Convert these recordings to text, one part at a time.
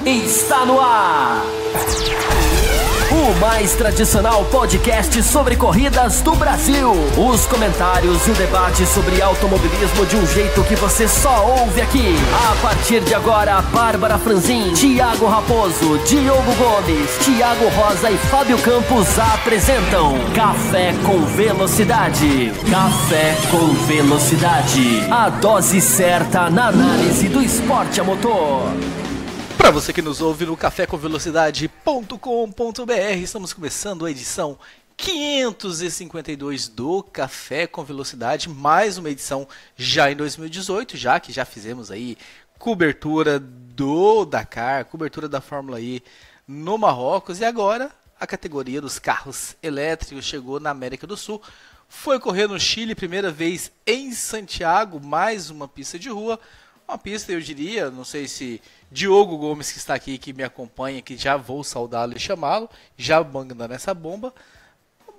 Está no ar! O mais tradicional podcast sobre corridas do Brasil. Os comentários e o debate sobre automobilismo de um jeito que você só ouve aqui. A partir de agora, Bárbara Franzin, Thiago Raposo, Diogo Gomes, Thiago Rosa e Fábio Campos apresentam Café com Velocidade. Café com Velocidade. A dose certa na análise do esporte a motor. Para você que nos ouve no cafécomvelocidade.com.br, estamos começando a edição 552 do Café com Velocidade, mais uma edição já em 2018, já que já fizemos aí cobertura do Dakar, cobertura da Fórmula E no Marrocos, e agora a categoria dos carros elétricos chegou na América do Sul, foi correr no Chile, primeira vez em Santiago, mais uma pista de rua. Uma pista, eu diria, não sei se Diogo Gomes, que está aqui, que me acompanha, que já vou saudá-lo e chamá-lo, já mandando essa bomba.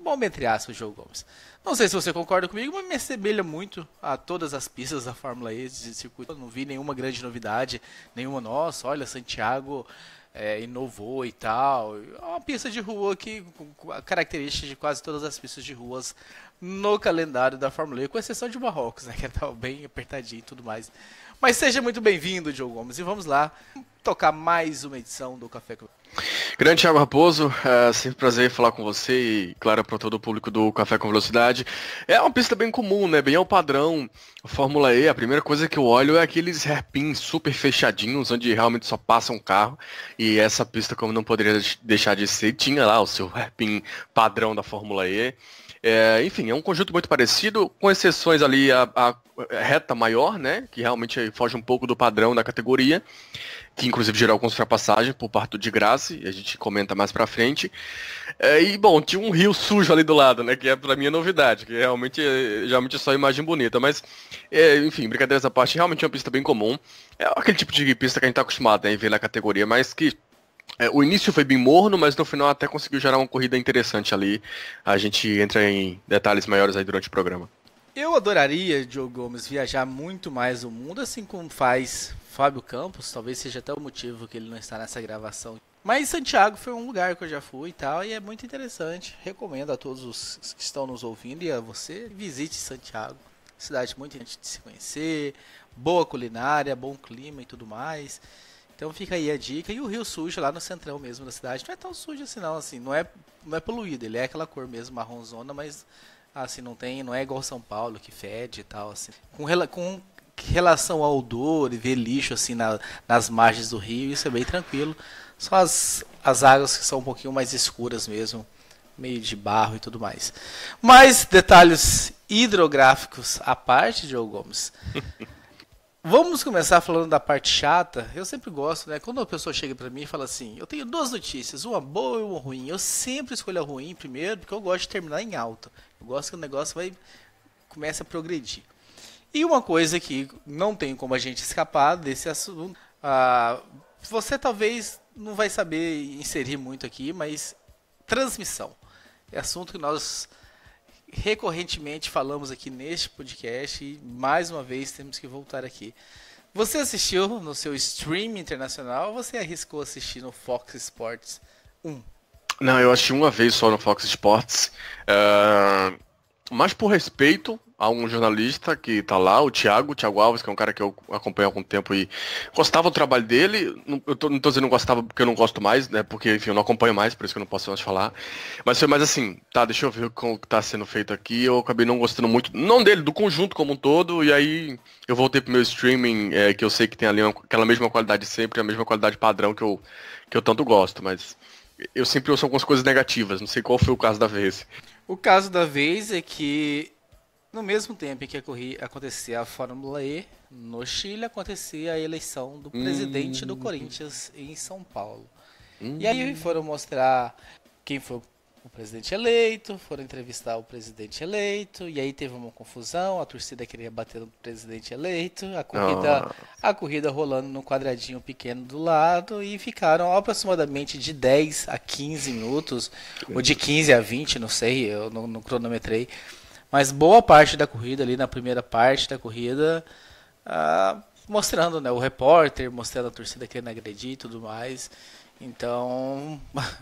Bomba entre aspas, Diogo Gomes. Não sei se você concorda comigo, mas me assemelha muito a todas as pistas da Fórmula E de circuito. Eu não vi nenhuma grande novidade, nenhuma, nossa, olha, Santiago inovou e tal. É uma pista de rua que, com a característica de quase todas as pistas de ruas no calendário da Fórmula E, com exceção de Marrocos, né, que estava bem apertadinho e tudo mais. Mas seja muito bem-vindo, Diogo Gomes, e vamos lá tocar mais uma edição do Café com... Grande Thiago Raposo, sempre prazer falar com você e, claro, para todo o público do Café com Velocidade. É uma pista bem comum, né? Bem ao padrão Fórmula E. A primeira coisa que eu olho é aqueles hairpins super fechadinhos, onde realmente só passa um carro. E essa pista, como não poderia deixar de ser, tinha lá o seu hairpin padrão da Fórmula E. Enfim, é um conjunto muito parecido, com exceções ali a reta maior, né, que realmente foge um pouco do padrão da categoria, que inclusive gerou algumas ultrapassagens por parte do de Graça, e a gente comenta mais pra frente. E bom, tinha um rio sujo ali do lado, né, que é pra mim a novidade, que realmente é só imagem bonita, mas enfim, brincadeiras à parte, realmente é uma pista bem comum, é aquele tipo de pista que a gente tá acostumado, né, em ver na categoria, mas que o início foi bem morno, mas no final até conseguiu gerar uma corrida interessante ali. A gente entra em detalhes maiores aí durante o programa. Eu adoraria, Diogo Gomes, viajar muito mais o mundo, assim como faz Fábio Campos. Talvez seja até o motivo que ele não está nessa gravação. Mas Santiago foi um lugar que eu já fui e tal, e é muito interessante. Recomendo a todos os que estão nos ouvindo e a você, visite Santiago. Cidade muito interessante de se conhecer, boa culinária, bom clima e tudo mais. Então fica aí a dica. E o Rio Sujo lá no centrão mesmo da cidade não é tão sujo assim não, não é poluído, ele é aquela cor mesmo, marronzona, mas assim, não é igual São Paulo que fede e tal, assim. Com relação ao odor e ver lixo assim nas margens do rio, isso é bem tranquilo. Só as águas que são um pouquinho mais escuras mesmo, meio de barro e tudo mais. Mas detalhes hidrográficos à parte, Diogo Gomes. Vamos começar falando da parte chata. Eu sempre gosto, né? Quando a pessoa chega pra mim e fala assim, eu tenho duas notícias, uma boa e uma ruim. Eu sempre escolho a ruim primeiro, porque eu gosto de terminar em alta. Eu gosto que o negócio comece a progredir. E uma coisa que não tem como a gente escapar desse assunto, você talvez não vai saber inserir muito aqui, mas transmissão. É assunto que nós recorrentemente falamos aqui neste podcast e mais uma vez temos que voltar aqui. Você assistiu no seu stream internacional ou você arriscou assistir no Fox Sports 1? Não, eu assisti uma vez só no Fox Sports, mas por respeito a um jornalista que tá lá, o Thiago Alves, que é um cara que eu acompanho há algum tempo e gostava do trabalho dele. Não tô dizendo que não gostava porque eu não gosto mais, né? Porque, enfim, eu não acompanho mais, por isso que eu não posso mais falar. Mas foi mais assim, tá, deixa eu ver como que tá sendo feito aqui. Eu acabei não gostando muito, não dele, do conjunto como um todo. E aí eu voltei pro meu streaming, que eu sei que tem ali aquela mesma qualidade sempre, a mesma qualidade padrão que eu tanto gosto. Mas eu sempre ouço algumas coisas negativas, não sei qual foi o caso da vez. O caso da vez é que no mesmo tempo em que acontecia a Fórmula E, no Chile acontecia a eleição do presidente do Corinthians em São Paulo. E aí foram mostrar quem foi o presidente eleito, foram entrevistar o presidente eleito, e aí teve uma confusão, a torcida queria bater no presidente eleito, a corrida rolando num quadradinho pequeno do lado, e ficaram aproximadamente de 10 a 15 minutos, ou de 15 a 20, não sei, eu não cronometrei. Mas boa parte da corrida ali, na primeira parte da corrida, mostrando, né, o repórter, mostrando a torcida querendo agredir e tudo mais. Então,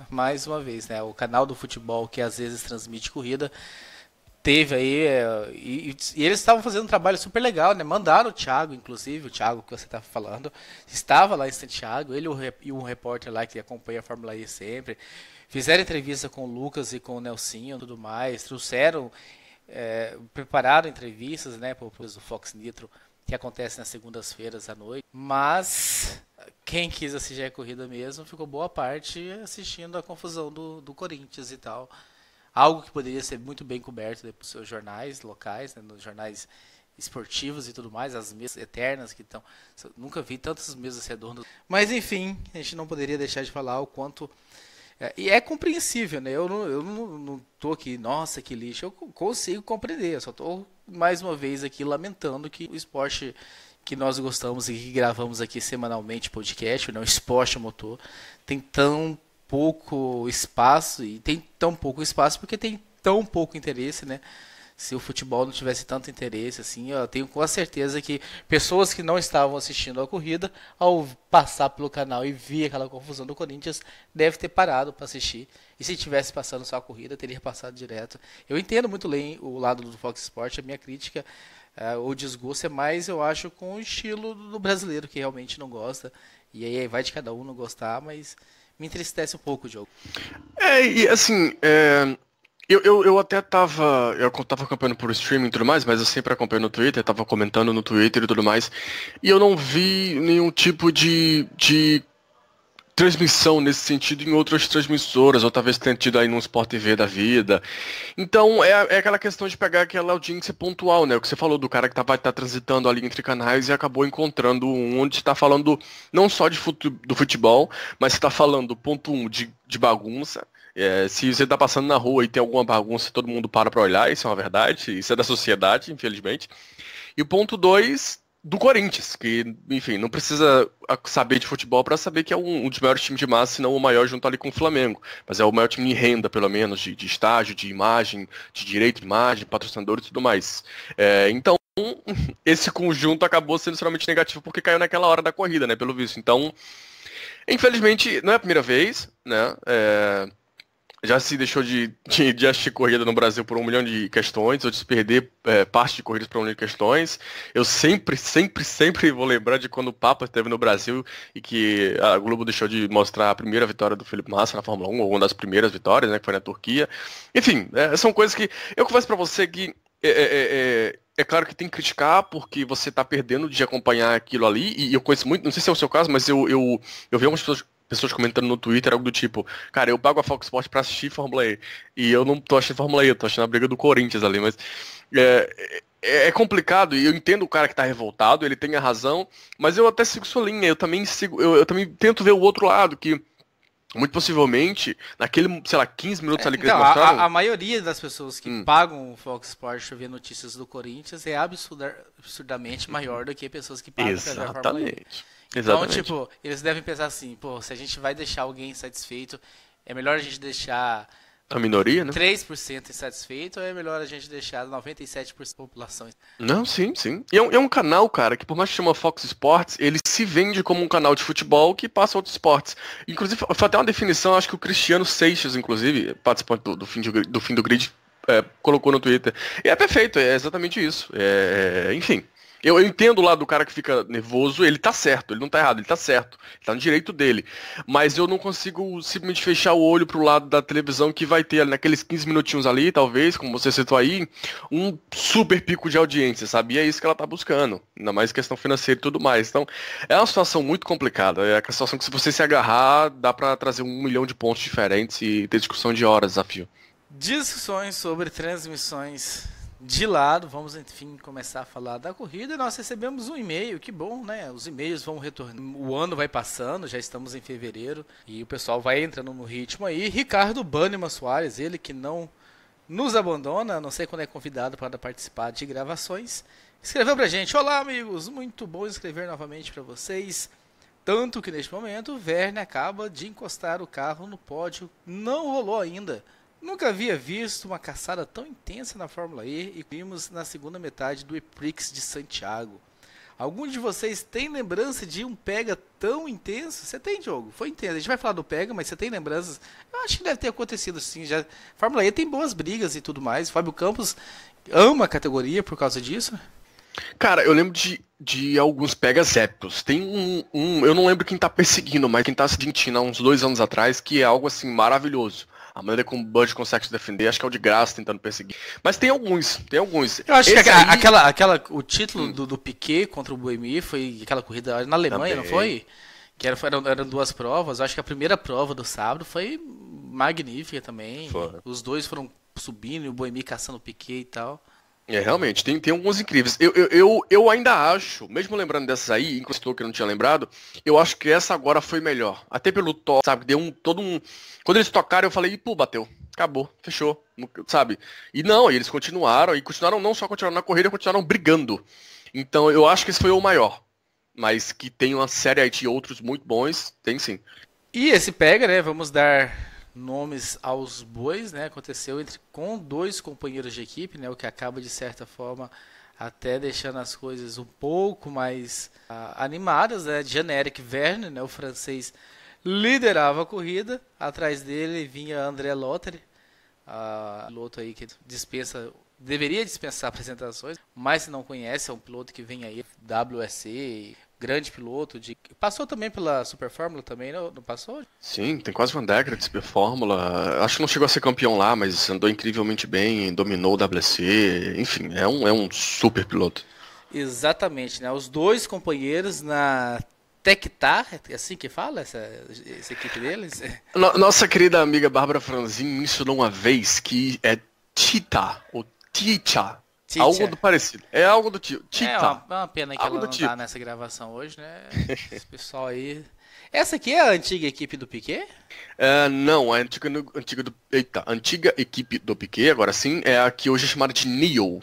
mais uma vez, né, o canal do futebol que às vezes transmite corrida teve aí, e eles estavam fazendo um trabalho super legal, né? Mandaram o Thiago, inclusive, o Thiago que você está falando, estava lá em Santiago, ele e um repórter lá que acompanha a Fórmula E sempre, fizeram entrevista com o Lucas e com o Nelsinho e tudo mais, trouxeram, prepararam entrevistas, né, para o Fox Nitro, que acontece nas segundas-feiras à noite, mas quem quis assistir a corrida mesmo ficou boa parte assistindo a confusão do Corinthians e tal. Algo que poderia ser muito bem coberto pelos seus jornais locais, né, nos jornais esportivos e tudo mais, as mesas eternas que estão. Nunca vi tantas mesas redondas. Mas enfim, a gente não poderia deixar de falar o quanto. E é compreensível, né? Eu não tô aqui, nossa, que lixo. Eu consigo compreender, eu só tô mais uma vez aqui lamentando que o esporte que nós gostamos e que gravamos aqui semanalmente, podcast, né, o esporte motor, tem tão pouco espaço, e tem tão pouco espaço porque tem tão pouco interesse, né? Se o futebol não tivesse tanto interesse, assim, eu tenho com a certeza que pessoas que não estavam assistindo a corrida, ao passar pelo canal e ver aquela confusão do Corinthians, deve ter parado para assistir. E se tivesse passando só a corrida, teria passado direto. Eu entendo muito bem o lado do Fox Sports, a minha crítica, o desgosto é mais, eu acho, com o estilo do brasileiro, que realmente não gosta. E aí vai de cada um não gostar, mas me entristece um pouco o jogo. E assim, eu até tava acompanhando por streaming e tudo mais, mas eu sempre acompanho no Twitter, tava comentando no Twitter e tudo mais, e eu não vi nenhum tipo de transmissão nesse sentido em outras transmissoras, ou talvez tenha tido aí num Sport TV da vida. Então é aquela questão de pegar aquela audiência pontual, né? O que você falou do cara que vai estar transitando ali entre canais e acabou encontrando um onde está falando não só do futebol, mas está falando, ponto 1, de bagunça. Se você está passando na rua e tem alguma bagunça, todo mundo para olhar, isso é uma verdade, isso é da sociedade, infelizmente. E o ponto 2, do Corinthians, que, enfim, não precisa saber de futebol para saber que é um dos maiores times de massa, se não o maior junto ali com o Flamengo. Mas é o maior time em renda, pelo menos, de estágio, de imagem, de direito de imagem, patrocinadores e tudo mais. Então, esse conjunto acabou sendo extremamente negativo porque caiu naquela hora da corrida, né, pelo visto. Então, infelizmente, não é a primeira vez, né, já se deixou de assistir corrida no Brasil por 1 milhão de questões, ou de se perder parte de corridas por 1 milhão de questões. Eu sempre vou lembrar de quando o Papa esteve no Brasil e que a Globo deixou de mostrar a primeira vitória do Felipe Massa na Fórmula 1, ou uma das primeiras vitórias, né, que foi na Turquia. Enfim, são coisas que eu confesso pra você que é claro que tem que criticar porque você tá perdendo de acompanhar aquilo ali, e eu conheço muito, não sei se é o seu caso, mas eu vi algumas pessoas comentando no Twitter algo do tipo, cara, eu pago a Fox Sports pra assistir Fórmula E, e eu não tô achando Fórmula E, eu tô achando a briga do Corinthians ali, mas é complicado, e eu entendo o cara que tá revoltado, ele tem a razão, mas eu até sigo sua linha, eu também tento ver o outro lado, que muito possivelmente, naquele, sei lá, 15 minutos ali que então, eles mostraram... A maioria das pessoas que pagam o Fox Sports pra ver notícias do Corinthians é absurdamente maior do que pessoas que pagam pra ver a Fórmula E. Então, tipo, eles devem pensar assim, pô, se a gente vai deixar alguém insatisfeito, é melhor a gente deixar a minoria, né? 3% insatisfeito, ou é melhor a gente deixar 97% da população? Não, sim. E é um canal, cara, que por mais que chama Fox Sports, ele se vende como um canal de futebol que passa outros esportes. Inclusive, foi até uma definição, acho que o Cristiano Seixas, inclusive, participante do fim do grid, colocou no Twitter. E é perfeito, é exatamente isso. Enfim. Eu entendo lá do cara que fica nervoso, ele tá certo, ele não tá errado, ele tá certo, ele tá no direito dele. Mas eu não consigo simplesmente fechar o olho pro lado da televisão que vai ter ali naqueles 15 minutinhos ali, talvez, como você citou aí, um super pico de audiência, sabe? E é isso que ela tá buscando, ainda mais questão financeira e tudo mais. Então, é uma situação muito complicada, é aquela situação que se você se agarrar, dá pra trazer 1 milhão de pontos diferentes e ter discussão de horas, desafio. Discussões sobre transmissões de lado, vamos enfim começar a falar da corrida. Nós recebemos um e-mail, que bom, né? Os e-mails vão retornando, o ano vai passando, já estamos em fevereiro e o pessoal vai entrando no ritmo aí. Ricardo Bannerman Soares, ele que não nos abandona, não sei quando é convidado para participar de gravações, escreveu pra gente: olá amigos, muito bom escrever novamente para vocês, tanto que neste momento o Verne acaba de encostar o carro no pódio, não rolou ainda. Nunca havia visto uma caçada tão intensa na Fórmula E e vimos na segunda metade do E-Prix de Santiago. Algum de vocês tem lembrança de um pega tão intenso? Você tem, Diogo? Foi intenso. A gente vai falar do pega, mas você tem lembranças? Eu acho que deve ter acontecido sim. Já... Fórmula E tem boas brigas e tudo mais. Fábio Campos ama a categoria por causa disso. Cara, eu lembro de alguns pegas épicos. Tem eu não lembro quem tá perseguindo, mas quem tá se dentindo há uns 2 anos atrás, que é algo assim maravilhoso. A maneira como o Bud consegue se defender, acho que é o de graça tentando perseguir. Mas tem alguns. Eu acho que o título do Piquet contra o Buemi foi aquela corrida na Alemanha, também. Não foi? Que eram 2 provas. Eu acho que a primeira prova do sábado foi magnífica também. Foi. Os dois foram subindo e o Buemi caçando o Piquet e tal. Realmente, tem alguns incríveis. Eu ainda acho, mesmo lembrando dessas aí, inclusive que eu não tinha lembrado, eu acho que essa agora foi melhor. Até pelo toque, sabe? Deu todo um... Quando eles tocaram, eu falei, pô, bateu. Acabou, fechou, sabe? E não, eles continuaram, não só continuaram na corrida, continuaram brigando. Então, eu acho que esse foi o maior. Mas que tem uma série aí de outros muito bons, tem sim. E esse pega, né? Vamos dar... nomes aos bois, né? Aconteceu com 2 companheiros de equipe, né? O que acaba de certa forma até deixando as coisas um pouco mais animadas, né? Jean-Éric Vergne, né? O francês liderava a corrida, atrás dele vinha André Lottery, piloto aí que deveria dispensar apresentações, mas se não conhece, é um piloto que vem aí WEC, grande piloto, passou também pela Super Fórmula também, não passou? Sim, tem quase uma década de Super Fórmula, acho que não chegou a ser campeão lá, mas andou incrivelmente bem, dominou o WEC, enfim, é um super piloto. Exatamente, né? Os 2 companheiros na Tectar, é assim que fala essa equipe deles? Nossa querida amiga Bárbara Franzin me ensinou uma vez que é Tita, ou Ticha. Algo do parecido. É algo do tipo. Tita. É uma pena que ela não tá nessa gravação hoje, né? Esse pessoal aí... Essa aqui é a antiga equipe do Piquet? Não, a antiga equipe do Piquet, agora sim, é a que hoje é chamada de NIO.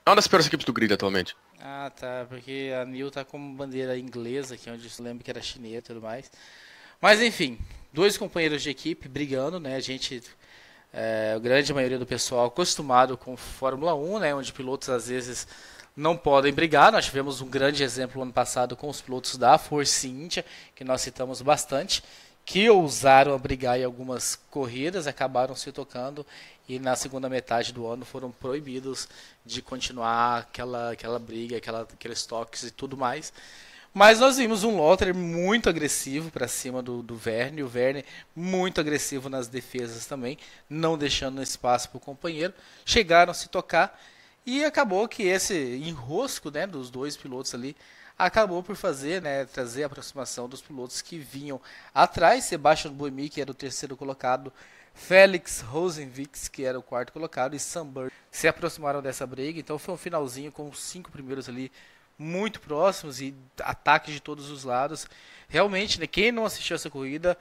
É uma das piores equipes do grid atualmente. Ah, tá, porque a NIO tá como bandeira inglesa, que é onde eu lembro que era chinesa e tudo mais. Mas enfim, 2 companheiros de equipe brigando, né? A gente... a grande maioria do pessoal acostumado com Fórmula 1, né, onde pilotos às vezes não podem brigar. Nós tivemos um grande exemplo ano passado com os pilotos da Force India, que nós citamos bastante, que ousaram a brigar em algumas corridas, acabaram se tocando e na segunda metade do ano foram proibidos de continuar aquela briga, aqueles toques e tudo mais. Mas nós vimos um Lottery muito agressivo para cima do Vergne, o Vergne muito agressivo nas defesas também, não deixando espaço para o companheiro. Chegaram a se tocar e acabou que esse enrosco, né, dos 2 pilotos ali acabou por trazer a aproximação dos pilotos que vinham atrás. Sebastian Buemi, que era o 3º colocado, Felix Rosenvix, que era o 4º colocado, e Sam Bird se aproximaram dessa briga. Então foi um finalzinho com os 5 primeiros ali muito próximos e ataques de todos os lados. Realmente, né, quem não assistiu essa corrida,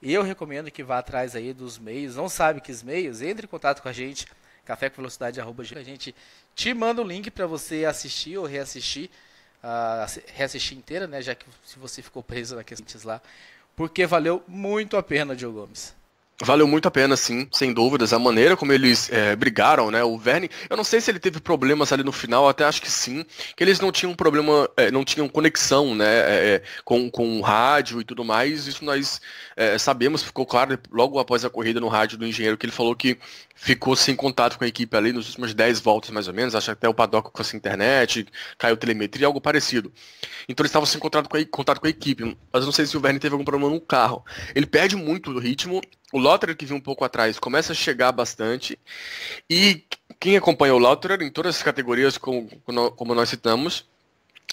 eu recomendo que vá atrás aí dos meios. Não sabe que os meios? Entre em contato com a gente, cafécomvelocidade@. A gente te manda um link para você assistir ou reassistir inteira, né, já que se você ficou preso naqueles lá, porque valeu muito a pena, Diogo Gomes. Valeu muito a pena, sim, sem dúvidas. A maneira como eles brigaram, né? O Vergne, eu não sei se ele teve problemas ali no final, até acho que sim, que eles não tinham problema, não tinham conexão, né? Com o rádio e tudo mais. Isso nós sabemos, ficou claro logo após a corrida no rádio do engenheiro, que ele falou que ficou sem contato com a equipe ali nos últimos 10 voltas, mais ou menos. Acho que até o paddock ficou sem internet, caiu telemetria, algo parecido. Então eles estavam sem contato com a equipe. Mas eu não sei se o Vergne teve algum problema no carro. Ele perde muito o ritmo. O Lotterer, que vinha um pouco atrás, começa a chegar bastante. E quem acompanha o Lotterer em todas as categorias, como nós citamos,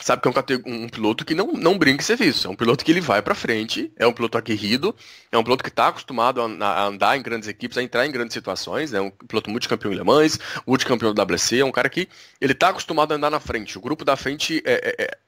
sabe que é um piloto que não brinca em serviço. É um piloto que ele vai pra frente, é um piloto aguerrido, é um piloto que está acostumado a andar em grandes equipes, a entrar em grandes situações, é um piloto multicampeão em Le Mans, multicampeão do WEC, é um cara que ele está acostumado a andar na frente. O grupo da frente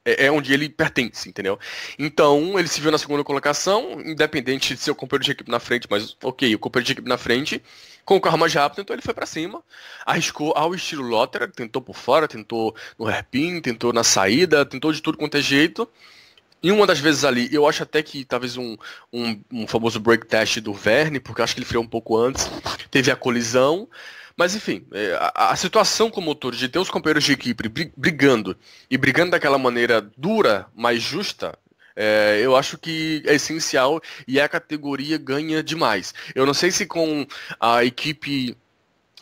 é onde ele pertence, entendeu? Então, ele se viu na segunda colocação, independente de ser o companheiro de equipe na frente, mas ok, o companheiro de equipe na frente, com o carro mais rápido, então ele foi pra cima, arriscou ao estilo Lotterer, tentou por fora, tentou no hairpin, tentou na saída, tentou de tudo quanto é jeito. E uma das vezes ali, eu acho até que talvez um famoso break test do Vergne, porque eu acho que ele freou um pouco antes, teve a colisão, Mas enfim, a situação como um todo de ter os companheiros de equipe brigando e brigando daquela maneira dura, mas justa, eu acho que é essencial e a categoria ganha demais. Eu não sei se com a equipe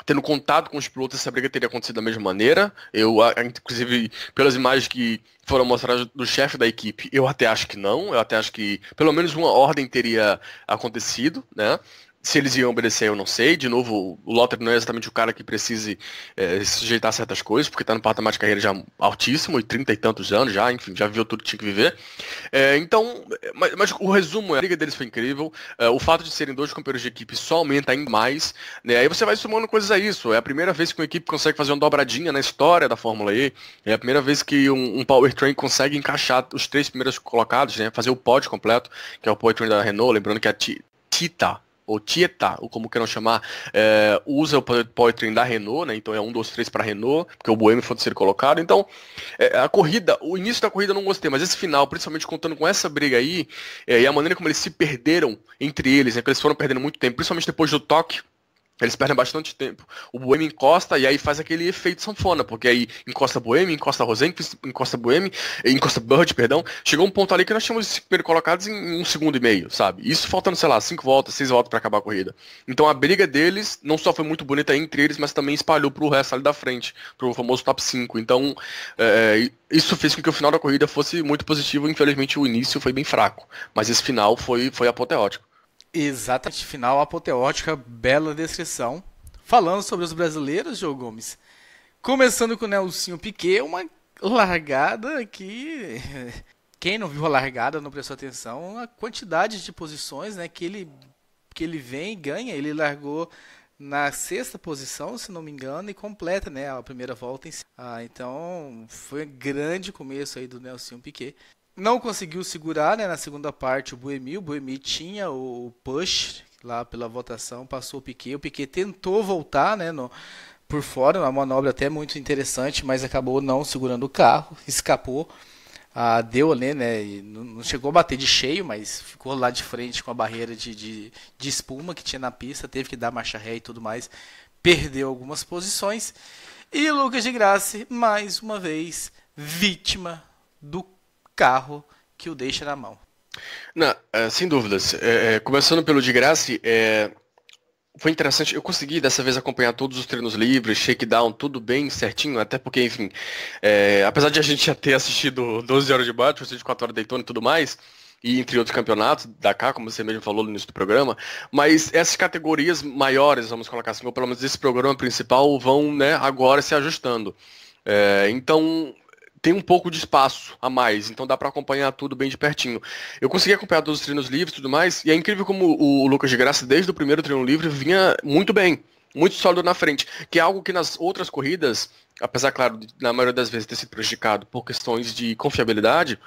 tendo contato com os pilotos essa briga teria acontecido da mesma maneira. Inclusive, pelas imagens que foram mostradas do chefe da equipe, eu até acho que não. Eu até acho que pelo menos uma ordem teria acontecido, né? Se eles iam obedecer, eu não sei. De novo, o Lotter não é exatamente o cara que precise se sujeitar a certas coisas, porque está no patamar de carreira já altíssimo, e 30 e tantos anos já, enfim, já viveu tudo que tinha que viver. Mas o resumo a briga deles foi incrível. O fato de serem dois companheiros de equipe só aumenta ainda mais. Né? Aí você vai somando coisas a isso. É a primeira vez que uma equipe consegue fazer uma dobradinha na história da Fórmula E. É a primeira vez que um powertrain consegue encaixar os 3 primeiros colocados, né? Fazer o pod completo, que é o powertrain da Renault. Lembrando que a Tita, ou Tieta, ou como queiram chamar, usa o powertrain da Renault, né? Então é 1, 2, 3 para a Renault, porque o Buemi foi ser colocado. Então, a corrida, o início da corrida eu não gostei, mas esse final, principalmente contando com essa briga aí, e a maneira como eles se perderam entre eles, né? Que eles foram perdendo muito tempo, principalmente depois do toque. Eles perdem bastante tempo. O Buemi encosta e aí faz aquele efeito sanfona, porque aí encosta Buemi, encosta Rosenqvist, encosta Buemi, encosta Bird, perdão. Chegou um ponto ali que nós tínhamos os primeiros colocados em 1,5 segundo, sabe? Isso faltando, sei lá, 5 voltas, 6 voltas para acabar a corrida. Então a briga deles não só foi muito bonita entre eles, mas também espalhou pro resto ali da frente, pro famoso top 5. Então isso fez com que o final da corrida fosse muito positivo. Infelizmente o início foi bem fraco, mas esse final foi apoteótico. Exatamente, final apoteótica, bela descrição. Falando sobre os brasileiros, João Gomes, começando com o Nelsinho Piquet, uma largada que quem não viu a largada não prestou atenção, a quantidade de posições, né, que ele vem e ganha. Ele largou na 6ª posição, se não me engano, e completa, né, a primeira volta em si. Então foi um grande começo aí do Nelsinho Piquet. Não conseguiu segurar, né, na segunda parte o Buemi tinha o push lá pela votação, passou o Piquet tentou voltar, né, por fora, uma manobra até muito interessante, mas acabou não segurando o carro, escapou, deu ali, né, e não chegou a bater de cheio, mas ficou lá de frente com a barreira de espuma que tinha na pista, teve que dar marcha ré e tudo mais, perdeu algumas posições, e Lucas de Grassi, mais uma vez, vítima do carro que o deixa na mão. Não, sem dúvidas. Começando pelo de Grassi, foi interessante. Eu consegui dessa vez acompanhar todos os treinos livres, shakedown, tudo bem certinho, até porque, enfim, apesar de a gente já ter assistido 12 horas de Bathurst, 24 horas de Daytona e tudo mais, e entre outros campeonatos, Dakar, como você mesmo falou no início do programa, mas essas categorias maiores, vamos colocar assim, ou pelo menos esse programa principal, vão, né, agora se ajustando. Então tem um pouco de espaço a mais, então dá para acompanhar tudo bem de pertinho. Eu consegui acompanhar todos os treinos livres e tudo mais, e é incrível como o Lucas de Grassi, desde o primeiro treino livre, vinha muito bem, muito sólido na frente, que é algo que nas outras corridas, apesar, claro, na maioria das vezes ter sido prejudicado por questões de confiabilidade,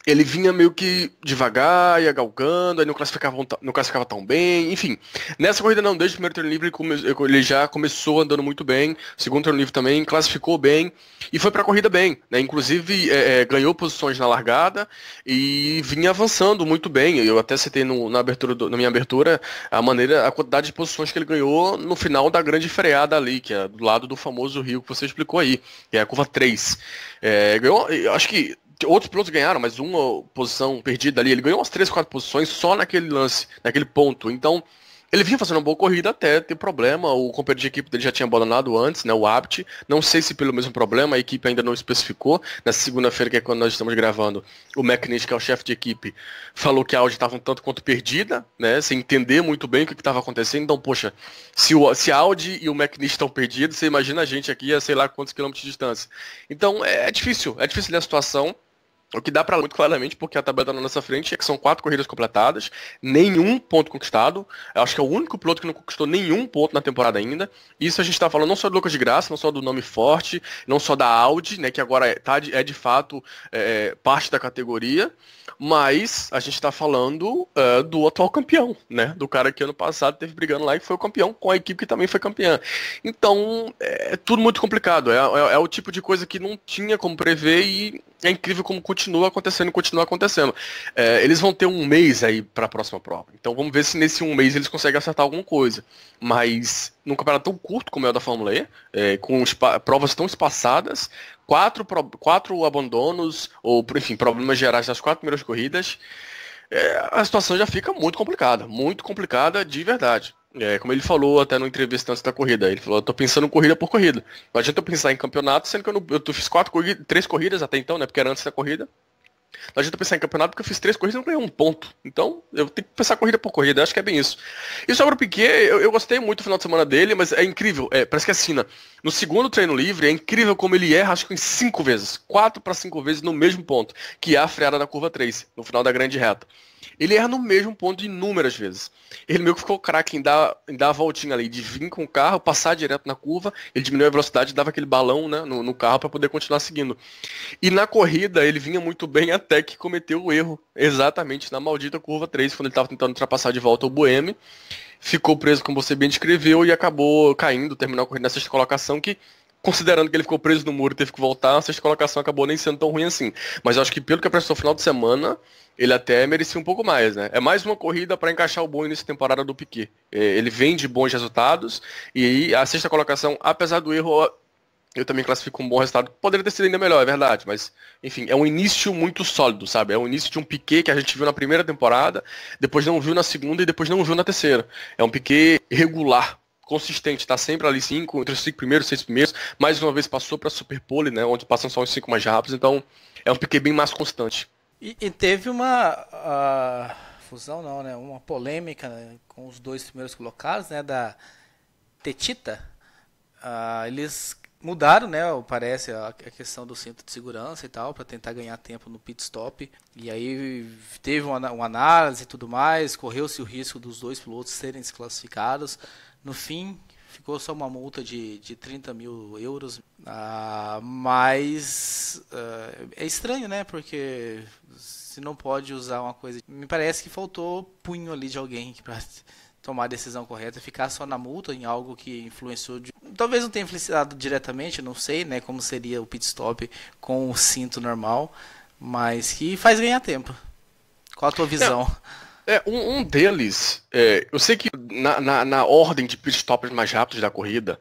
ele vinha meio que devagar, ia galgando, aí não classificava tão bem, enfim. Nessa corrida não, desde o primeiro treino livre ele já começou andando muito bem, segundo treino livre também, classificou bem, e foi pra corrida bem, né? Inclusive ganhou posições na largada e vinha avançando muito bem. Eu até citei na minha abertura a quantidade de posições que ele ganhou no final da grande freada ali, que é do lado do famoso rio que você explicou aí, que é a curva 3. Ganhou, eu acho que outros pilotos ganharam, mas uma posição perdida ali, ele ganhou umas 3, 4 posições só naquele lance, naquele ponto. Então, ele vinha fazendo uma boa corrida até ter problema, o companheiro de equipe dele já tinha abandonado antes, né, o Abt, não sei se pelo mesmo problema, a equipe ainda não especificou. Nessa segunda-feira, que é quando nós estamos gravando, o McNish, que é o chefe de equipe, falou que a Audi estava um tanto quanto perdida, né, sem entender muito bem o que estava acontecendo. Então, poxa, se a Audi e o McNish estão perdidos, você imagina a gente aqui a sei lá quantos quilômetros de distância. Então, é difícil a situação. O que dá pra muito claramente, porque a tabela tá na nossa frente, é que são 4 corridas completadas, nenhum ponto conquistado. Eu acho que é o único piloto que não conquistou nenhum ponto na temporada ainda. Isso a gente tá falando não só do Lucas de Grassi, não só do nome forte, não só da Audi, né, que agora é de fato parte da categoria, mas a gente tá falando do atual campeão, né, do cara que ano passado teve brigando lá e foi o campeão, com a equipe que também foi campeã. Então, é tudo muito complicado. É o tipo de coisa que não tinha como prever e é incrível como continua acontecendo e continua acontecendo. Eles vão ter um mês aí para a próxima prova. Então vamos ver se nesse um mês eles conseguem acertar alguma coisa. Mas num campeonato tão curto como é o da Fórmula E, com provas tão espaçadas, quatro abandonos, ou enfim, problemas gerais nas 4 primeiras corridas, a situação já fica muito complicada de verdade. Como ele falou até no entrevista antes da corrida, ele falou, eu tô pensando corrida por corrida. Não adianta eu pensar em campeonato, sendo que eu fiz 3 corridas até então, né, porque era antes da corrida. Não adianta eu pensar em campeonato porque eu fiz 3 corridas e não ganhei um ponto. Então, eu tenho que pensar corrida por corrida, eu acho que é bem isso. E sobre o Piquet, eu gostei muito do final de semana dele, mas é incrível, parece que assim, no segundo treino livre, é incrível como ele erra, acho que em 5 vezes, 4 para 5 vezes no mesmo ponto, que é a freada da curva 3, no final da grande reta. Ele erra no mesmo ponto inúmeras vezes. Ele meio que ficou craque em dar a voltinha ali, de vir com o carro, passar direto na curva, ele diminuiu a velocidade, dava aquele balão, né, no carro para poder continuar seguindo. E na corrida ele vinha muito bem até que cometeu o erro, exatamente na maldita curva 3, quando ele estava tentando ultrapassar de volta o Buemi. Ficou preso, como você bem descreveu, e acabou caindo, terminou a corrida na 6ª colocação, que, considerando que ele ficou preso no muro e teve que voltar, a 6ª colocação acabou nem sendo tão ruim assim. Mas eu acho que pelo que apresentou no final de semana, ele até merecia um pouco mais, né? É mais uma corrida para encaixar o bom início de temporada do Piquet. Ele vem de bons resultados, e aí a 6ª colocação, apesar do erro, eu também classifico um bom resultado. Poderia ter sido ainda melhor, é verdade, mas, enfim, é um início muito sólido, sabe? É um início de um Piquet que a gente viu na primeira temporada, depois não viu na segunda e depois não viu na terceira. É um Piquet regular, consistente, tá sempre ali entre os 5 primeiros, 6 primeiros, mais uma vez passou para Superpole, né, onde passam só os 5 mais rápidos, então é um Piquet bem mais constante. E teve uma fusão, não, né, uma polêmica, né, com os 2 primeiros colocados, né, da Techeetah. Eles mudaram, né, parece, a questão do cinto de segurança e tal, para tentar ganhar tempo no pit stop. E aí teve uma análise e tudo mais, correu-se o risco dos 2 pilotos serem desclassificados. No fim, ficou só uma multa de 30 mil euros. Mas é estranho, né? Porque se não pode usar uma coisa... Me parece que faltou punho ali de alguém para tomar a decisão correta. Ficar só na multa em algo que influenciou... Talvez não tenha influenciado diretamente, não sei, né? Como seria o pit stop com o cinto normal. Mas que faz ganhar tempo. Qual a tua visão? Um deles, eu sei que na ordem de pit stops mais rápidos da corrida,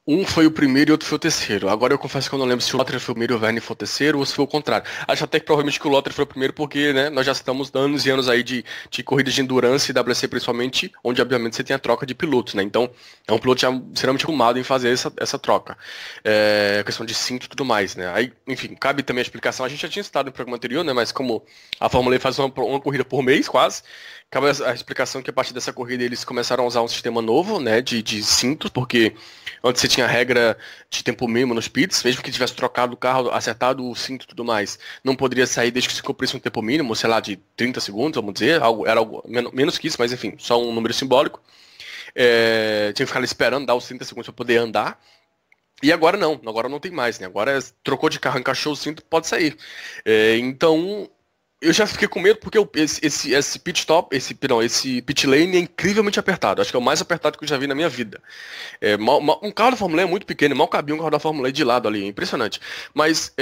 um foi o primeiro e outro foi o terceiro. Agora eu confesso que eu não lembro se o Lotterer foi o primeiro e o Vergne foi o terceiro ou se foi o contrário. Acho até que provavelmente que o Lotterer foi o primeiro porque, né, nós já estamos anos e anos aí de corridas de endurance e WC principalmente, onde obviamente você tem a troca de pilotos, né? Então é um piloto já extremamente arrumado em fazer essa troca. Questão de cinto e tudo mais, né? Aí, enfim, cabe também a explicação. A gente já tinha citado no programa anterior, né? Mas como a Fórmula E faz uma corrida por mês quase, cabe a explicação que a partir dessa corrida eles começaram a usar um sistema novo, né, de cintos, porque antes você tinha a regra de tempo mínimo nos pits, mesmo que tivesse trocado o carro, acertado o cinto e tudo mais, não poderia sair desde que se cumprisse um tempo mínimo, sei lá, de 30 segundos, vamos dizer, era algo menos que isso, mas enfim, só um número simbólico. Tinha que ficar ali esperando dar os 30 segundos para poder andar. E agora não tem mais, né? Agora trocou de carro, encaixou o cinto, pode sair. Então... Eu já fiquei com medo porque esse pit pit lane é incrivelmente apertado. Acho que é o mais apertado que eu já vi na minha vida. Um carro da Fórmula E é muito pequeno, mal cabia um carro da Fórmula E de lado ali, é impressionante. Mas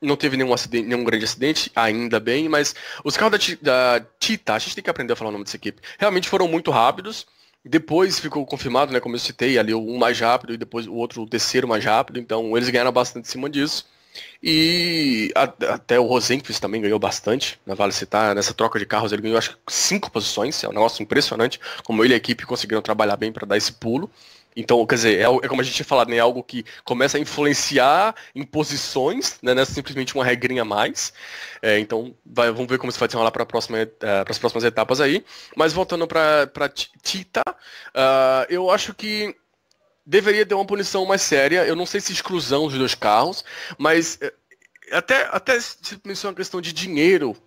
não teve nenhum grande acidente, ainda bem, mas os carros da Cheetah, a gente tem que aprender a falar o nome dessa equipe, realmente foram muito rápidos. Depois ficou confirmado, né, como eu citei, ali um mais rápido e depois o outro o terceiro mais rápido, então eles ganharam bastante em cima disso. E até o Rosenqvist também ganhou bastante, vale citar, nessa troca de carros ele ganhou acho que 5 posições, é um negócio impressionante, como ele e a equipe conseguiram trabalhar bem para dar esse pulo. Então, quer dizer, é como a gente tinha falado, né, é algo que começa a influenciar em posições, né, não é simplesmente uma regrinha a mais. Então, vamos ver como isso vai desenrolar para as próximas etapas aí. Mas voltando para Cheetah, eu acho que deveria ter uma punição mais séria. Eu não sei se exclusão dos 2 carros, mas até se pensou uma questão de dinheiro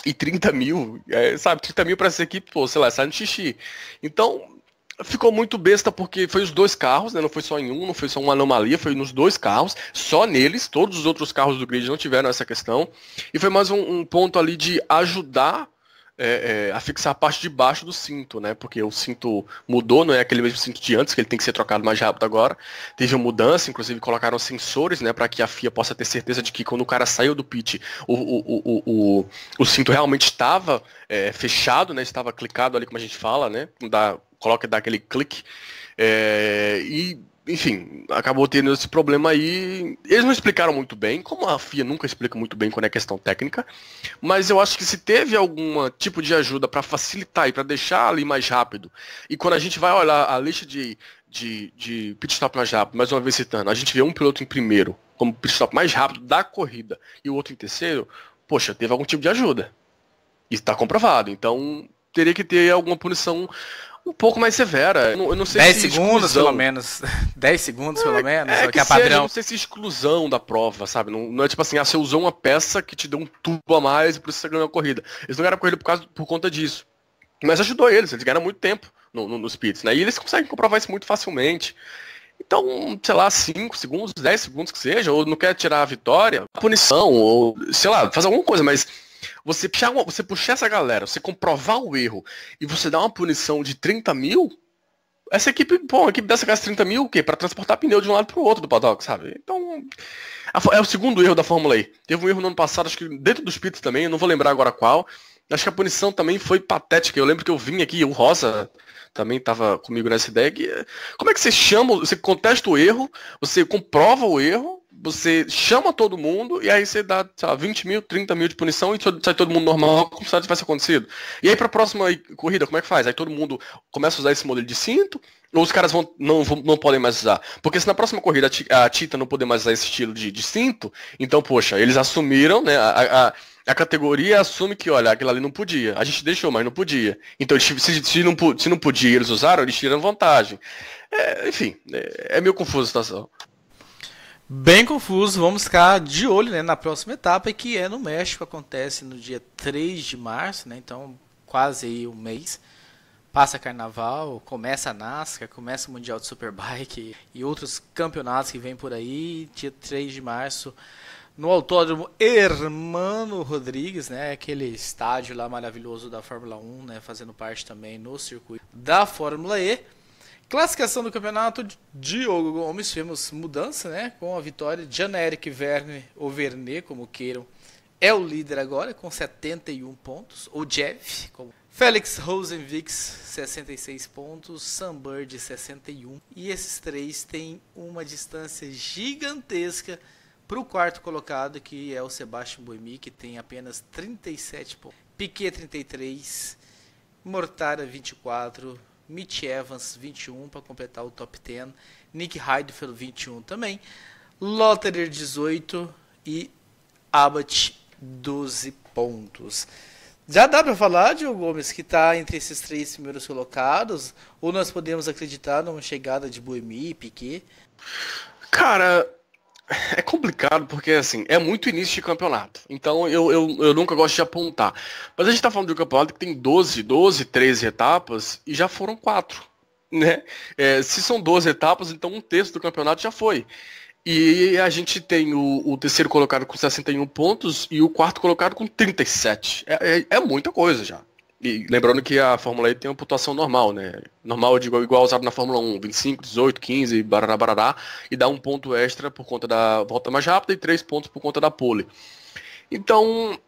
e 30 mil, sabe, 30 mil para essa equipe, pô, sei lá, sai no xixi. Então, ficou muito besta porque foi os 2 carros, né, não foi só em um, não foi só uma anomalia, foi nos 2 carros, só neles, todos os outros carros do grid não tiveram essa questão. E foi mais um ponto ali de ajudar a fixar a parte de baixo do cinto, né? Porque o cinto mudou, não é aquele mesmo cinto de antes, que ele tem que ser trocado mais rápido agora. Teve uma mudança, inclusive colocaram sensores, né? Para que a FIA possa ter certeza de que quando o cara saiu do pit, o cinto realmente estava fechado, né? Estava clicado ali, como a gente fala, né? Dá aquele clique. Enfim, acabou tendo esse problema aí. Eles não explicaram muito bem, como a FIA nunca explica muito bem quando é questão técnica, mas eu acho que se teve algum tipo de ajuda para facilitar e para deixar ali mais rápido, e quando a gente vai olhar a lista de pit stop mais rápido, mais uma vez citando, a gente vê um piloto em primeiro como pit stop mais rápido da corrida e o outro em terceiro, poxa, teve algum tipo de ajuda. Isso está comprovado, então teria que ter alguma punição um pouco mais severa. Eu não sei 10 se segundos, exclusão, pelo menos. 10 segundos, pelo menos. que é seja, padrão. não sei se exclusão da prova, sabe? Não é tipo assim, você usou uma peça que te deu um tubo a mais e por isso você ganhou a corrida. Eles não ganharam a corrida por conta disso. Mas ajudou eles ganharam muito tempo nos pits, né? E eles conseguem comprovar isso muito facilmente. Então, sei lá, 5 segundos, 10 segundos que seja, ou não quer tirar a vitória, punição, ou sei lá, faz alguma coisa, mas você puxar essa galera, você comprovar o erro e você dar uma punição de 30 mil, essa equipe, a equipe dessa gasta 30 mil o quê? Pra transportar pneu de um lado pro outro do paddock, sabe? Então, é o segundo erro da Fórmula E. Teve um erro no ano passado, acho que dentro dos pits também, eu não vou lembrar agora qual. Acho que a punição também foi patética. Eu lembro que eu vim aqui, o Rosa também estava comigo nessa ideia. Como é que você chama, você contesta o erro, você comprova o erro, você chama todo mundo e aí você dá, sei lá, 20 mil, 30 mil de punição e sai todo mundo normal, como se nada tivesse acontecido. E aí para a próxima corrida, como é que faz? Aí todo mundo começa a usar esse modelo de cinto, ou os caras não podem mais usar? Porque se na próxima corrida a Tita não poder mais usar esse estilo de cinto, então, poxa, eles assumiram, né, a categoria assume que, olha, aquilo ali não podia. A gente deixou, mas não podia. Então, se não podia eles usaram, eles tiram vantagem. Enfim, é meio confusa a situação. Bem confuso, vamos ficar de olho, né, na próxima etapa, que é no México, acontece no dia 3 de março, né, então quase aí um mês. Passa Carnaval, começa a NASCAR, começa o Mundial de Superbike e outros campeonatos que vêm por aí, dia 3 de março, no Autódromo Hermano Rodrigues, né, aquele estádio lá maravilhoso da Fórmula 1, né, fazendo parte também no circuito da Fórmula E. Classificação do campeonato, Diogo Gomes, tivemos mudança, né, com a vitória de Jean-Éric Vergne, ou Vernet, como queiram, é o líder agora, com 71 pontos, ou Jeff, como Félix Rosenvix, 66 pontos, Sam Bird, 61, e esses três têm uma distância gigantesca para o quarto colocado, que é o Sebastian Buemi, que tem apenas 37 pontos, Piquet 33, Mortara 24, Mitch Evans 21 para completar o top 10, Nick Heidfeld 21 também, Lotterer 18 e Abbott 12 pontos. Já dá para falar, Diogo Gomes, que está entre esses três primeiros colocados? Ou nós podemos acreditar numa chegada de Buemi e Piquet? Cara, é complicado porque, assim, é muito início de campeonato. Então, eu nunca gosto de apontar. Mas a gente tá falando de um campeonato que tem 12, 13 etapas e já foram 4, né? Se são 12 etapas, então um terço do campeonato já foi. E a gente tem o terceiro colocado com 61 pontos e o quarto colocado com 37. É muita coisa já. E lembrando que a Fórmula E tem uma pontuação normal, né? Normal, eu digo, igual usado na Fórmula 1, 25, 18, 15, barará, e dá um ponto extra por conta da volta mais rápida e 3 pontos por conta da pole. Então,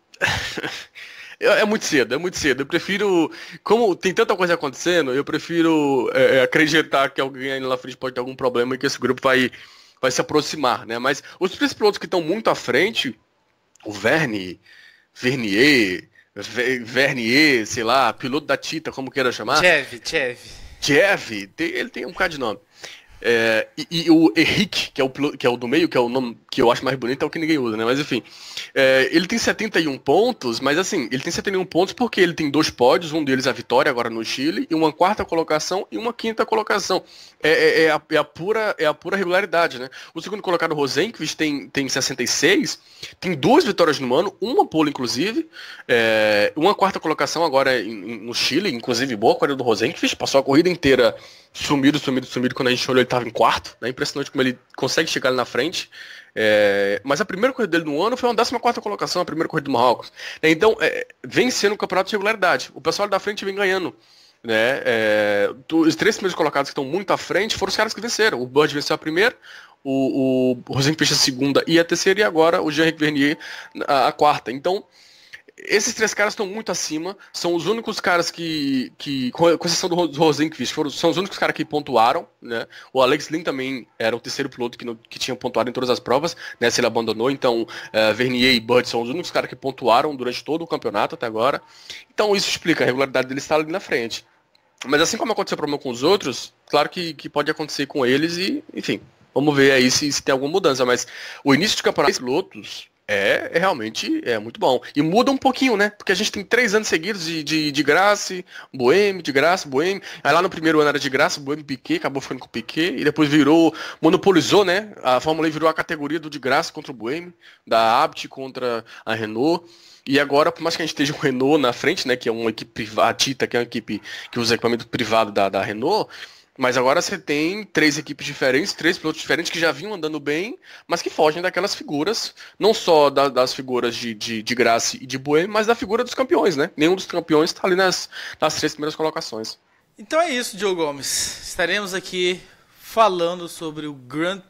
é muito cedo. Eu prefiro, como tem tanta coisa acontecendo, eu prefiro acreditar que alguém aí na frente pode ter algum problema e que esse grupo vai se aproximar, né? Mas os três pilotos que estão muito à frente, o Vernier, sei lá, piloto da Tita, como queira chamar. Jeff, ele tem um bocado de nome. E o Henrique, que é o do meio, que é o nome que eu acho mais bonito, é o que ninguém usa, né? Mas enfim, ele tem 71 pontos, mas assim, ele tem 71 pontos porque ele tem 2 pódios, um deles a vitória agora no Chile, e uma quarta colocação e uma quinta colocação. É a pura regularidade, né? O segundo colocado, o Rosenqvist, tem 66, tem 2 vitórias no ano, uma pole inclusive, uma quarta colocação agora no Chile, inclusive boa a corrida do Rosenqvist, passou a corrida inteira sumido quando a gente olhou ele estava em quarto, né? Impressionante como ele consegue chegar ali na frente. Mas a primeira corrida dele no ano foi uma 14ª colocação, a primeira corrida do Marrocos. Então, vem sendo um campeonato de regularidade. O pessoal da frente vem ganhando. Né? Os 3 primeiros colocados que estão muito à frente foram os caras que venceram. O Bird venceu a primeira, o Rosenqvist a segunda e a terceira, e agora o Jean-Eric Vernier a quarta. Então, esses 3 caras estão muito acima, são os únicos caras que com exceção do Rosenqvist, são os únicos caras que pontuaram, né? O Alex Lynn também era o terceiro piloto que tinha pontuado em todas as provas, né? Se ele abandonou, então Vernier e Bird são os únicos caras que pontuaram durante todo o campeonato até agora. Então isso explica a regularidade deles estar ali na frente. Mas assim como aconteceu o problema com os outros, claro que pode acontecer com eles e, enfim, vamos ver aí se tem alguma mudança. Mas o início de campeonato de pilotos realmente muito bom. E muda um pouquinho, né? Porque a gente tem 3 anos seguidos de Graça, Boemi, de Graça, Boemi. Aí lá no primeiro ano era de Graça, Boemi, Piquet, acabou ficando com o Piquet. E depois monopolizou, né? A Fórmula E virou a categoria do de Graça contra o Boemi, da Abt contra a Renault. E agora, por mais que a gente esteja com o Renault na frente, né? Que é uma equipe privada, a Tita, que é uma equipe que usa equipamento privado da Renault. Mas agora você tem 3 equipes diferentes, 3 pilotos diferentes que já vinham andando bem, mas que fogem daquelas figuras, não só das figuras de Graça e de Boemi, mas da figura dos campeões, né? Nenhum dos campeões está ali nas 3 primeiras colocações. Então é isso, Diogo Gomes. Estaremos aqui falando sobre o Grande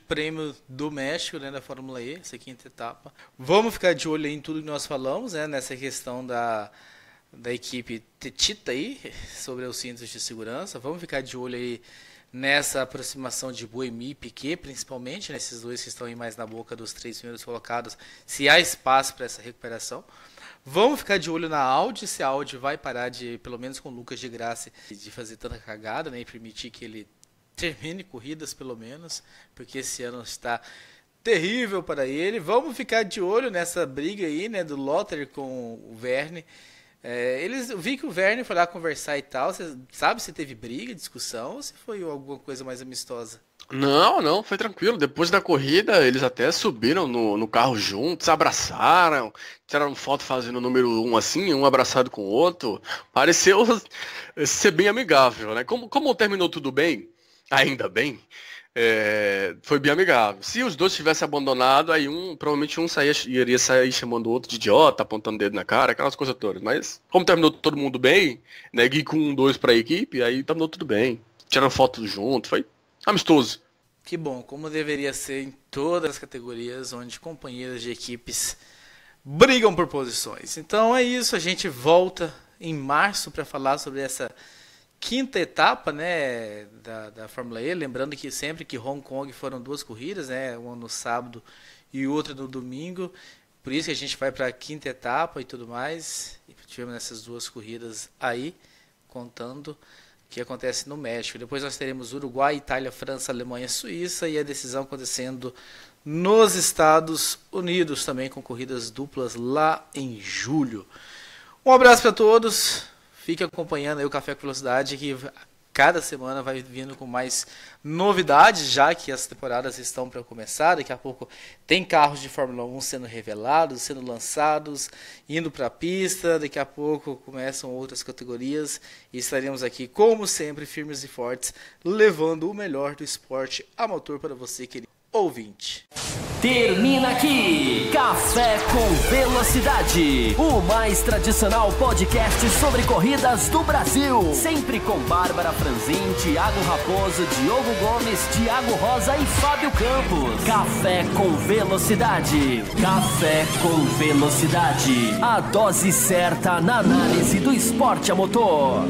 Prêmio do México, né, da Fórmula E, essa 5ª etapa. Vamos ficar de olho em tudo que nós falamos, né, nessa questão da equipe Tita aí, sobre os cintos de segurança. Vamos ficar de olho aí nessa aproximação de Boemi e Piquet, principalmente, né, esses 2 que estão aí mais na boca dos 3 primeiros colocados, se há espaço para essa recuperação. Vamos ficar de olho na Audi, se a Audi vai parar de, pelo menos com o Lucas de Graça, de fazer tanta cagada, né, e permitir que ele termine corridas pelo menos, porque esse ano está terrível para ele. Vamos ficar de olho nessa briga aí, né, do Lotter com o Verne. Eu vi que o Verne foi lá conversar e tal. Você sabe se teve briga, discussão, ou se foi alguma coisa mais amistosa? Não, foi tranquilo. Depois da corrida, eles até subiram no carro juntos, abraçaram, tiraram foto fazendo o número 1 assim, um abraçado com o outro. Pareceu ser bem amigável, né? Como terminou tudo bem, ainda bem, foi bem amigável. Se os 2 tivessem abandonado, aí provavelmente um iria sair chamando o outro de idiota, apontando o dedo na cara, aquelas coisas todas. Mas como terminou todo mundo bem, né, Gui com 2 para a equipe, aí terminou tudo bem. Tiraram fotos junto, foi amistoso. Que bom, como deveria ser em todas as categorias onde companheiros de equipes brigam por posições. Então é isso, a gente volta em março para falar sobre essa 5ª etapa, né, da Fórmula E, lembrando que sempre que Hong Kong foram 2 corridas, né, uma no sábado e outra no domingo, por isso que a gente vai para a 5ª etapa e tudo mais, e tivemos essas 2 corridas aí, contando o que acontece no México. Depois nós teremos Uruguai, Itália, França, Alemanha, Suíça, e a decisão acontecendo nos Estados Unidos, também com corridas duplas lá em julho. Um abraço para todos. Fique acompanhando aí o Café com Velocidade, que cada semana vai vindo com mais novidades, já que as temporadas estão para começar. Daqui a pouco tem carros de Fórmula 1 sendo revelados, sendo lançados, indo para a pista. Daqui a pouco começam outras categorias e estaremos aqui, como sempre, firmes e fortes, levando o melhor do esporte a motor para você, querido ouvinte. Termina aqui Café com Velocidade, o mais tradicional podcast sobre corridas do Brasil. Sempre com Bárbara Franzin, Thiago Raposo, Diogo Gomes, Thiago Rosa e Fábio Campos. Café com Velocidade. Café com Velocidade. A dose certa na análise do esporte a motor.